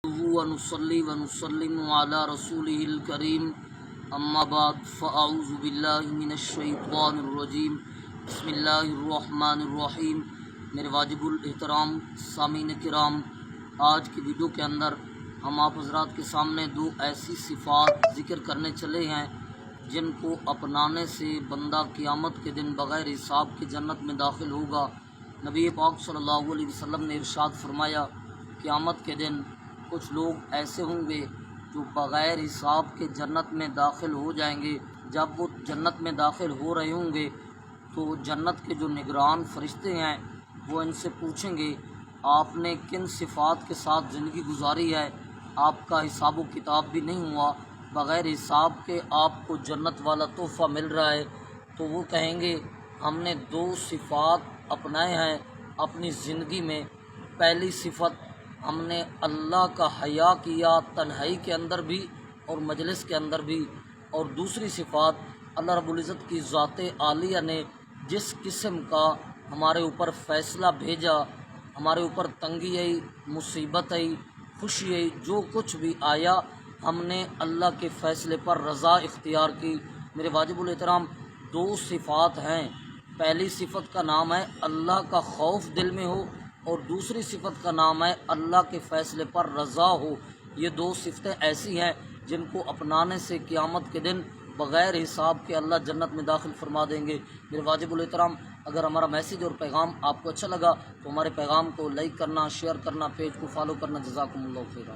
ونصلي ونسلم على رسوله الكريم اما بعد فاعوذ باللہ من الشیطان الرجیم بسم اللہ الرحمن الرحیم۔ میرے واجب الاحترام سامعین کرام، آج کی ویڈیو کے اندر ہم آپ حضرات کے سامنے دو ایسی صفات ذکر کرنے چلے ہیں جن کو اپنانے سے بندہ قیامت کے دن بغیر حساب کے جنت میں داخل ہوگا۔ نبی پاک صلی اللہ علیہ وسلم نے ارشاد فرمایا، قیامت کے دن کچھ لوگ ایسے ہوں گے جو بغیر حساب کے جنت میں داخل ہو جائیں گے۔ جب وہ جنت میں داخل ہو رہے ہوں گے تو جنت کے جو نگران فرشتے ہیں وہ ان سے پوچھیں گے، آپ نے کن صفات کے ساتھ زندگی گزاری ہے؟ آپ کا حساب و کتاب بھی نہیں ہوا، بغیر حساب کے آپ کو جنت والا تحفہ مل رہا ہے۔ تو وہ کہیں گے، ہم نے دو صفات اپنائے ہیں اپنی زندگی میں۔ پہلی صفت، ہم نے اللہ کا حیا کیا، تنہائی کے اندر بھی اور مجلس کے اندر بھی۔ اور دوسری صفات، اللہ رب العزت کی ذات عالیہ نے جس قسم کا ہمارے اوپر فیصلہ بھیجا، ہمارے اوپر تنگی آئی، مصیبت آئی، خوشی آئی، جو کچھ بھی آیا، ہم نے اللہ کے فیصلے پر رضا اختیار کی۔ میرے واجب الاحترام دو صفات ہیں۔ پہلی صفت کا نام ہے اللہ کا خوف دل میں ہو، اور دوسری صفت کا نام ہے اللہ کے فیصلے پر رضا ہو۔ یہ دو صفتیں ایسی ہیں جن کو اپنانے سے قیامت کے دن بغیر حساب کے اللہ جنت میں داخل فرما دیں گے۔ میرے واجب الاحترام، اگر ہمارا میسیج اور پیغام آپ کو اچھا لگا تو ہمارے پیغام کو لائک کرنا، شیئر کرنا، پیج کو فالو کرنا۔ جزاکم اللہ خیرا۔